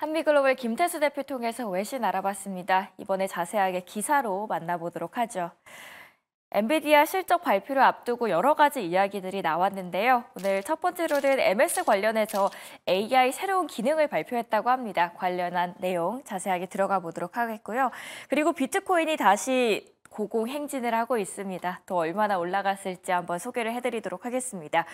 한미글로벌 김태수 대표 통해서 외신 알아봤습니다. 이번에 자세하게 기사로 만나보도록 하죠. 엔비디아 실적 발표를 앞두고 여러 가지 이야기들이 나왔는데요. 오늘 첫 번째로는 MS 관련해서 AI 새로운 기능을 발표했다고 합니다. 관련한 내용 자세하게 들어가 보도록 하겠고요. 그리고 비트코인이 다시 고공행진을 하고 있습니다. 또 얼마나 올라갔을지 한번 소개를 해드리도록 하겠습니다.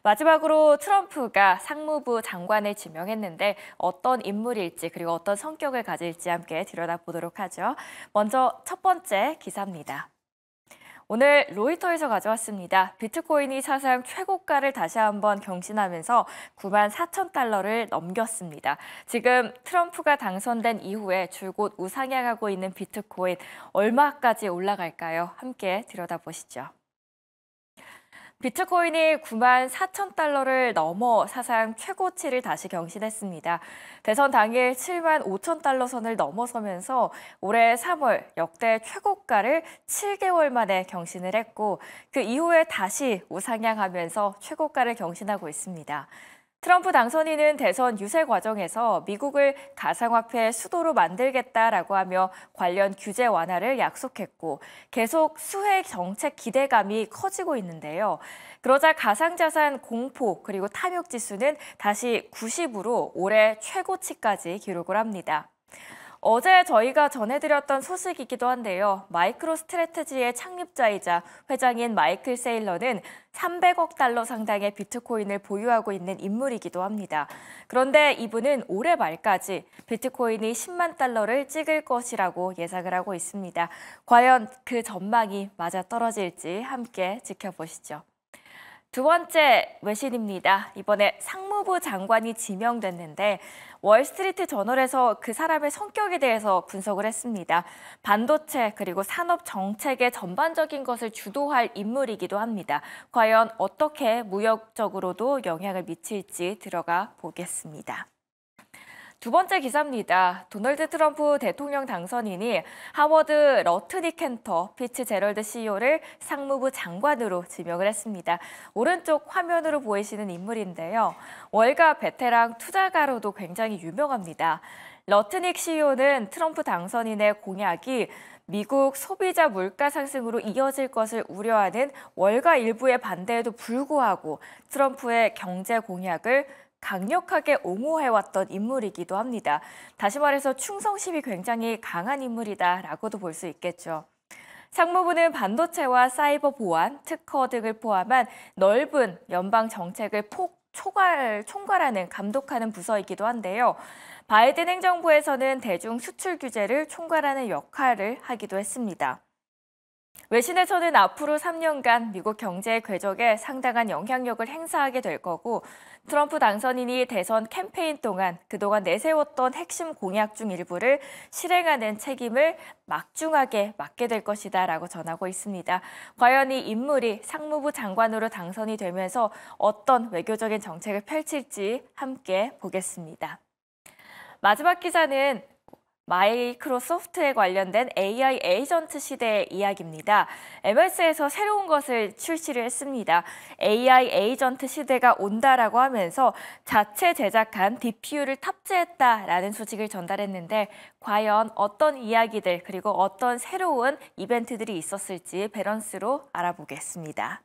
마지막으로 트럼프가 상무부 장관을 지명했는데 어떤 인물일지 그리고 어떤 성격을 가질지 함께 들여다보도록 하죠. 먼저 첫 번째 기사입니다. 오늘 로이터에서 가져왔습니다. 비트코인이 사상 최고가를 다시 한번 경신하면서 94,000달러를 넘겼습니다. 지금 트럼프가 당선된 이후에 줄곧 우상향하고 있는 비트코인 얼마까지 올라갈까요? 함께 들여다보시죠. 비트코인이 94,000달러를 넘어 사상 최고치를 다시 경신했습니다. 대선 당일 75,000달러 선을 넘어서면서 올해 3월 역대 최고가를 7개월 만에 경신을 했고 그 이후에 다시 우상향하면서 최고가를 경신하고 있습니다. 트럼프 당선인은 대선 유세 과정에서 미국을 가상화폐 수도로 만들겠다라고 하며 관련 규제 완화를 약속했고 계속 수혜 정책 기대감이 커지고 있는데요. 그러자 가상자산 공포 그리고 탐욕 지수는 다시 90으로 올해 최고치까지 기록을 합니다. 어제 저희가 전해드렸던 소식이기도 한데요. 마이크로 스트래테지의 창립자이자 회장인 마이클 세일러는 300억 달러 상당의 비트코인을 보유하고 있는 인물이기도 합니다. 그런데 이분은 올해 말까지 비트코인이 10만 달러를 찍을 것이라고 예상을 하고 있습니다. 과연 그 전망이 맞아떨어질지 함께 지켜보시죠. 두 번째 외신입니다. 이번에 상무부 장관이 지명됐는데 월스트리트 저널에서 그 사람의 성격에 대해서 분석을 했습니다. 반도체 그리고 산업 정책의 전반적인 것을 주도할 인물이기도 합니다. 과연 어떻게 무역적으로도 영향을 미칠지 들어가 보겠습니다. 두 번째 기사입니다. 도널드 트럼프 대통령 당선인이 하워드 러트닉 켄터 피츠제럴드 CEO를 상무부 장관으로 지명을 했습니다. 오른쪽 화면으로 보이시는 인물인데요. 월가 베테랑 투자가로도 굉장히 유명합니다. 러트닉 CEO는 트럼프 당선인의 공약이 미국 소비자 물가 상승으로 이어질 것을 우려하는 월가 일부의 반대에도 불구하고 트럼프의 경제 공약을 강력하게 옹호해왔던 인물이기도 합니다. 다시 말해서 충성심이 굉장히 강한 인물이다라고도 볼 수 있겠죠. 상무부는 반도체와 사이버 보안, 특허 등을 포함한 넓은 연방 정책을 총괄하는 감독하는 부서이기도 한데요. 바이든 행정부에서는 대중 수출 규제를 총괄하는 역할을 하기도 했습니다. 외신에서는 앞으로 3년간 미국 경제의 궤적에 상당한 영향력을 행사하게 될 거고 트럼프 당선인이 대선 캠페인 동안 그동안 내세웠던 핵심 공약 중 일부를 실행하는 책임을 막중하게 맡게 될 것이다라고 전하고 있습니다. 과연 이 인물이 상무부 장관으로 당선이 되면서 어떤 외교적인 정책을 펼칠지 함께 보겠습니다. 마지막 기사는 마이크로소프트에 관련된 AI 에이전트 시대의 이야기입니다. MS에서 새로운 것을 출시를 했습니다. AI 에이전트 시대가 온다라고 하면서 자체 제작한 DPU를 탑재했다라는 소식을 전달했는데 과연 어떤 이야기들 그리고 어떤 새로운 이벤트들이 있었을지 밸런스로 알아보겠습니다.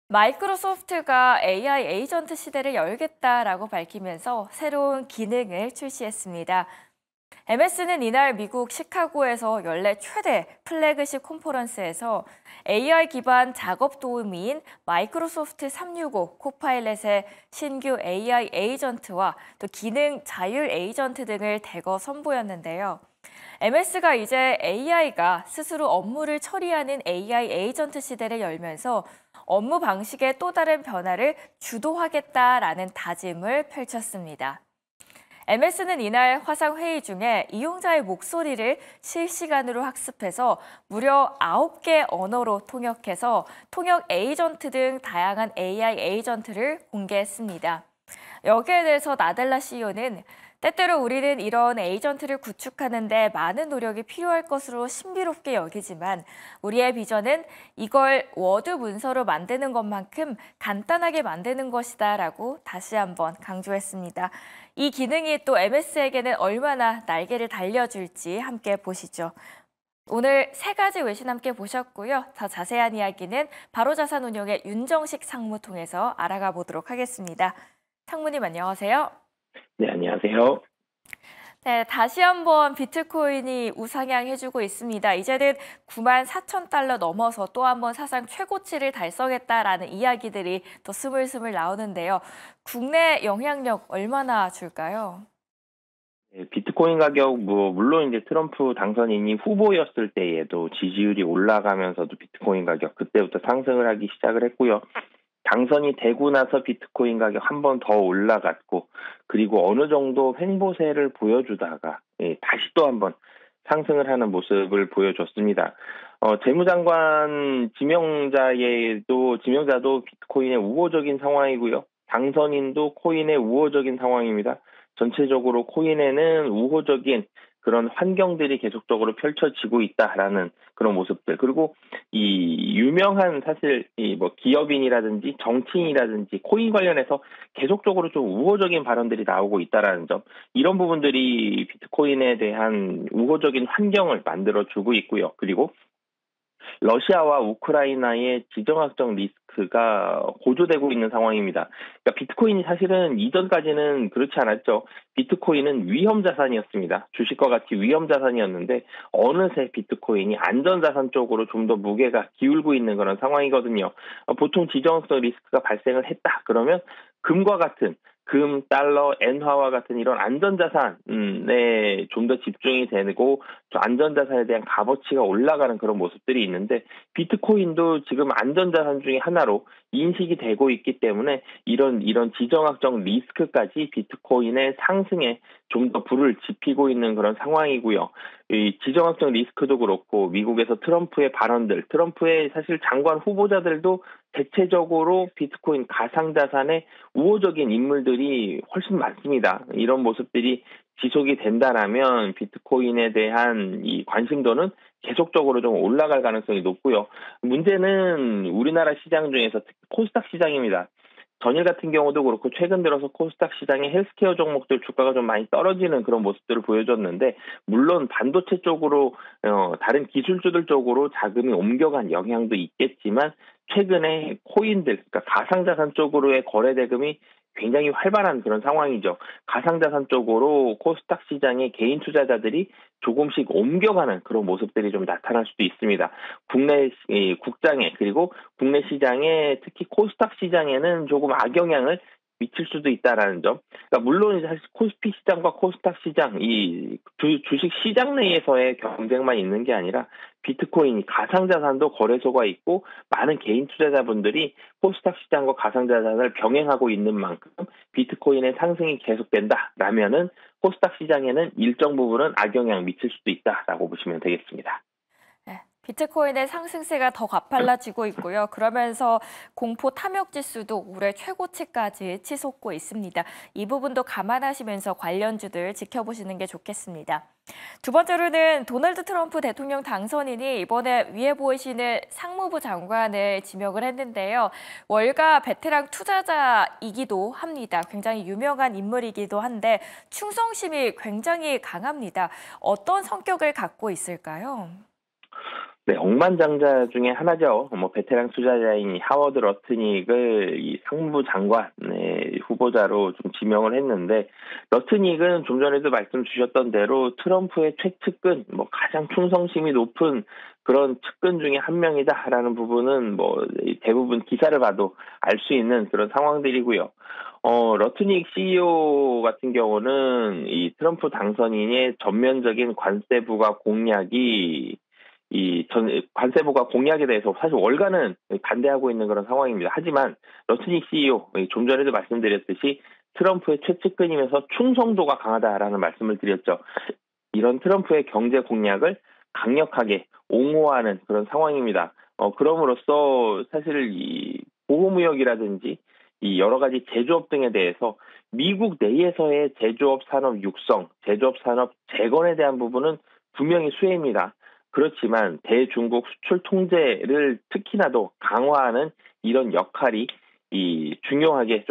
마이크로소프트가 AI 에이전트 시대를 열겠다라고 밝히면서 새로운 기능을 출시했습니다. MS는 이날 미국 시카고에서 연례 최대 플래그십 컨퍼런스에서 AI 기반 작업 도우미인 마이크로소프트 365 코파일럿의 신규 AI 에이전트와 또 기능 자율 에이전트 등을 대거 선보였는데요. MS가 이제 AI가 스스로 업무를 처리하는 AI 에이전트 시대를 열면서 업무 방식의 또 다른 변화를 주도하겠다라는 다짐을 펼쳤습니다. MS는 이날 화상회의 중에 이용자의 목소리를 실시간으로 학습해서 무려 9개 언어로 통역해서 통역 에이전트 등 다양한 AI 에이전트를 공개했습니다. 여기에 대해서 나델라 CEO는 때때로 우리는 이런 에이전트를 구축하는 데 많은 노력이 필요할 것으로 신비롭게 여기지만 우리의 비전은 이걸 워드 문서로 만드는 것만큼 간단하게 만드는 것이다라고 다시 한번 강조했습니다. 이 기능이 또 MS에게는 얼마나 날개를 달려줄지 함께 보시죠. 오늘 세 가지 외신 함께 보셨고요. 더 자세한 이야기는 바로자산운용의 윤정식 상무 통해서 알아가 보도록 하겠습니다. 상무님 안녕하세요. 네, 안녕하세요. 네, 다시 한번 비트코인이 우상향해주고 있습니다. 이제는 94,000달러 넘어서 또 한번 사상 최고치를 달성했다라는 이야기들이 더 스물스물 나오는데요. 국내 영향력 얼마나 줄까요? 네, 비트코인 가격, 물론 이제 트럼프 당선인이 후보였을 때에도 지지율이 올라가면서도 비트코인 가격 그때부터 상승을 하기 시작을 했고요. 당선이 되고 나서 비트코인 가격 한 번 더 올라갔고, 그리고 어느 정도 횡보세를 보여주다가 다시 또 한 번 상승을 하는 모습을 보여줬습니다. 재무장관 지명자도 비트코인의 우호적인 상황이고요. 당선인도 코인의 우호적인 상황입니다. 전체적으로 코인에는 우호적인 그런 환경들이 계속적으로 펼쳐지고 있다라는 그런 모습들. 그리고 이 유명한 사실 기업인이라든지 정치인이라든지 코인 관련해서 계속적으로 좀 우호적인 발언들이 나오고 있다라는 점. 이런 부분들이 비트코인에 대한 우호적인 환경을 만들어주고 있고요. 그리고 러시아와 우크라이나의 지정학적 리스크가 고조되고 있는 상황입니다. 그러니까 비트코인이 사실은 이전까지는 그렇지 않았죠. 비트코인은 위험 자산이었습니다. 주식과 같이 위험 자산이었는데 어느새 비트코인이 안전 자산 쪽으로 좀 더 무게가 기울고 있는 그런 상황이거든요. 보통 지정학적 리스크가 발생을 했다. 그러면 금과 같은 금, 달러, 엔화와 같은 이런 안전자산에 좀 더 집중이 되고 안전자산에 대한 값어치가 올라가는 그런 모습들이 있는데 비트코인도 지금 안전자산 중에 하나로 인식이 되고 있기 때문에 이런 지정학적 리스크까지 비트코인의 상승에 좀 더 불을 지피고 있는 그런 상황이고요. 이 지정학적 리스크도 그렇고 미국에서 트럼프의 발언들, 트럼프의 사실 장관 후보자들도 대체적으로 비트코인 가상자산의 우호적인 인물들이 훨씬 많습니다. 이런 모습들이 지속이 된다라면 비트코인에 대한 이 관심도는 계속적으로 좀 올라갈 가능성이 높고요. 문제는 우리나라 시장 중에서 특히 코스닥 시장입니다. 전일 같은 경우도 그렇고 최근 들어서 코스닥 시장의 헬스케어 종목들 주가가 좀 많이 떨어지는 그런 모습들을 보여줬는데 물론 반도체 쪽으로 다른 기술주들 쪽으로 자금이 옮겨간 영향도 있겠지만 최근에 코인들, 그러니까 가상자산 쪽으로의 거래 대금이 굉장히 활발한 그런 상황이죠. 가상자산 쪽으로 코스닥 시장의 개인 투자자들이 조금씩 옮겨가는 그런 모습들이 좀 나타날 수도 있습니다. 국내 국장에 그리고 국내 시장에 특히 코스닥 시장에는 조금 악영향을 미칠 수도 있다라는 점. 그러니까 물론 사실 코스피 시장과 코스닥 시장 이 주식 시장 내에서의 경쟁만 있는 게 아니라 비트코인이 가상자산도 거래소가 있고 많은 개인 투자자분들이 코스닥 시장과 가상자산을 병행하고 있는 만큼 비트코인의 상승이 계속된다라면은 코스닥 시장에는 일정 부분은 악영향 미칠 수도 있다라고 보시면 되겠습니다. 네, 비트코인의 상승세가 더 가팔라지고 있고요. 그러면서 공포 탐욕 지수도 올해 최고치까지 치솟고 있습니다. 이 부분도 감안하시면서 관련주들 지켜보시는 게 좋겠습니다. 두 번째로는 도널드 트럼프 대통령 당선인이 이번에 위에 보이시는 상무부 장관을 지명을 했는데요. 월가 베테랑 투자자이기도 합니다. 굉장히 유명한 인물이기도 한데 충성심이 굉장히 강합니다. 어떤 성격을 갖고 있을까요? 네, 억만장자 중에 하나죠. 베테랑 투자자인 하워드 러트닉을 이 상무부 장관의 후보자로 좀 지명을 했는데, 러트닉은 좀 전에도 말씀 주셨던 대로 트럼프의 최측근, 가장 충성심이 높은 그런 측근 중에 한 명이다라는 부분은 대부분 기사를 봐도 알 수 있는 그런 상황들이고요. 러트닉 CEO 같은 경우는 이 트럼프 당선인의 전면적인 관세부과 공약이 관세부가 공약에 대해서 사실 월가는 반대하고 있는 그런 상황입니다. 하지만 러트닉 CEO, 좀 전에도 말씀드렸듯이 트럼프의 최측근이면서 충성도가 강하다라는 말씀을 드렸죠. 이런 트럼프의 경제 공약을 강력하게 옹호하는 그런 상황입니다. 그럼으로써 사실 이 보호무역이라든지 이 여러 가지 제조업 등에 대해서 미국 내에서의 제조업 산업 육성, 제조업 산업 재건에 대한 부분은 분명히 수혜입니다. 그렇지만 대중국 수출 통제를 특히나도 강화하는 이런 역할이 주요하게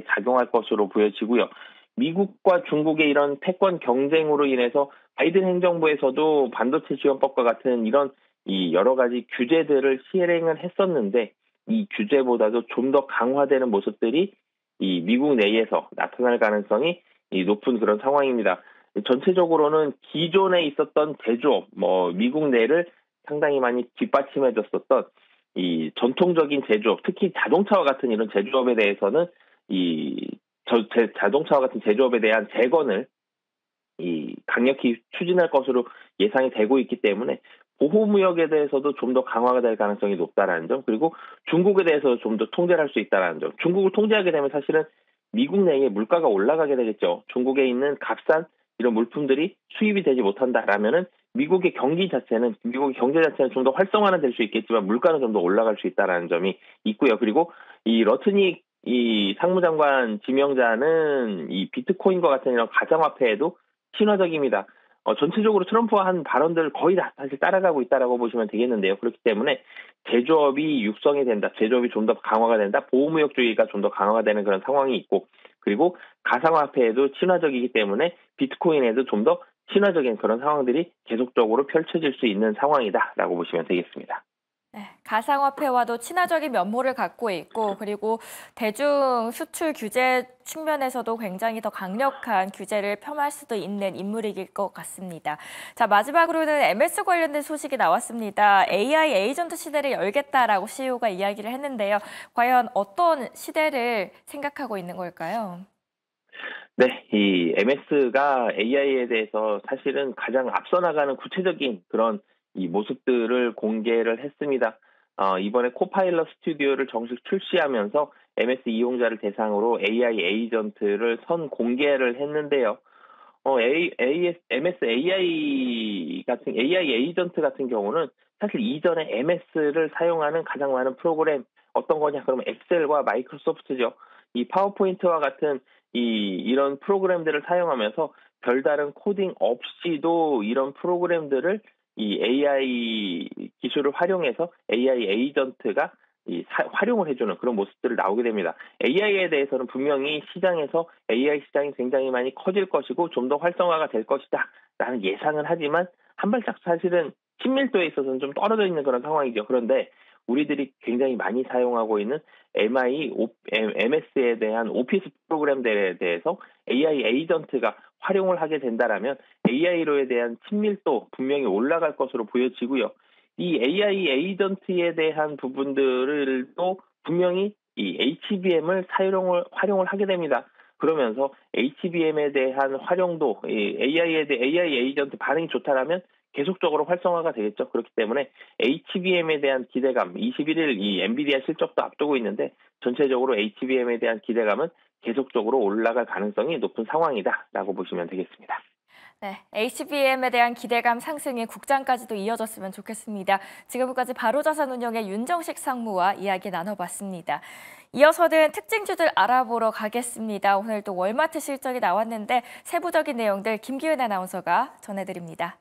작용할 것으로 보여지고요. 미국과 중국의 이런 패권 경쟁으로 인해서 바이든 행정부에서도 반도체 지원법과 같은 이런 이 여러 가지 규제들을 시행을 했었는데 이 규제보다도 좀 더 강화되는 모습들이 이 미국 내에서 나타날 가능성이 이 높은 그런 상황입니다. 전체적으로는 기존에 있었던 제조업, 미국 내를 상당히 많이 뒷받침해줬었던 이 전통적인 제조업, 특히 자동차와 같은 이런 제조업에 대해서는 이 자동차와 같은 제조업에 대한 재건을 이 강력히 추진할 것으로 예상이 되고 있기 때문에 보호무역에 대해서도 좀 더 강화가 될 가능성이 높다라는 점, 그리고 중국에 대해서 좀 더 통제를 할 수 있다는 점. 중국을 통제하게 되면 사실은 미국 내에 물가가 올라가게 되겠죠. 중국에 있는 값싼 이런 물품들이 수입이 되지 못한다라면은 미국의 경제 자체는 좀 더 활성화는 될 수 있겠지만 물가는 좀 더 올라갈 수 있다라는 점이 있고요. 그리고 이 러트닉 이 상무장관 지명자는 이 비트코인과 같은 이런 가상화폐에도 친화적입니다. 전체적으로 트럼프가 한 발언들 거의 다 사실 따라가고 있다라고 보시면 되겠는데요. 그렇기 때문에 제조업이 육성이 된다, 제조업이 좀 더 강화가 된다, 보호무역주의가 좀 더 강화가 되는 그런 상황이 있고, 그리고 가상화폐에도 친화적이기 때문에 비트코인에도 좀 더 친화적인 그런 상황들이 계속적으로 펼쳐질 수 있는 상황이다라고 보시면 되겠습니다. 네, 가상화폐와도 친화적인 면모를 갖고 있고 그리고 대중 수출 규제 측면에서도 굉장히 더 강력한 규제를 폄할 수도 있는 인물일 것 같습니다. 자, 마지막으로는 MS 관련된 소식이 나왔습니다. AI 에이전트 시대를 열겠다라고 CEO가 이야기를 했는데요. 과연 어떤 시대를 생각하고 있는 걸까요? 네, 이 MS가 AI에 대해서 사실은 가장 앞서 나가는 구체적인 그런 이 모습들을 공개를 했습니다. 이번에 코파일럿 스튜디오를 정식 출시하면서 MS 이용자를 대상으로 AI 에이전트를 선 공개를 했는데요. MS AI 에이전트 같은 경우는 사실 이전에 MS를 사용하는 가장 많은 프로그램 어떤 거냐? 그러면 엑셀과 마이크로소프트죠. 이 파워포인트와 같은 이런 프로그램들을 사용하면서 별다른 코딩 없이도 이런 프로그램들을 이 AI 기술을 활용해서 AI 에이전트가 활용을 해주는 그런 모습들을 나오게 됩니다. AI에 대해서는 분명히 시장에서 AI 시장이 굉장히 많이 커질 것이고 좀 더 활성화가 될 것이다 라는 예상은 하지만 한 발짝 사실은 친밀도에 있어서는 좀 떨어져 있는 그런 상황이죠. 그런데 우리들이 굉장히 많이 사용하고 있는 MS에 대한 오피스 프로그램들에 대해서 AI 에이전트가 활용을 하게 된다라면 AI로에 대한 친밀도 분명히 올라갈 것으로 보여지고요. 이 AI 에이전트에 대한 부분들을 또 분명히 이 HBM을 활용을 하게 됩니다. 그러면서 HBM에 대한 활용도 AI 에이전트 반응이 좋다라면 계속적으로 활성화가 되겠죠. 그렇기 때문에 HBM에 대한 기대감, 21일 이 엔비디아 실적도 앞두고 있는데 전체적으로 HBM에 대한 기대감은 계속적으로 올라갈 가능성이 높은 상황이다라고 보시면 되겠습니다. 네, HBM에 대한 기대감 상승이 국장까지도 이어졌으면 좋겠습니다. 지금까지 바로자산운용의 윤정식 상무와 이야기 나눠봤습니다. 이어서는 특징주들 알아보러 가겠습니다. 오늘 또 월마트 실적이 나왔는데 세부적인 내용들 김기은 아나운서가 전해드립니다.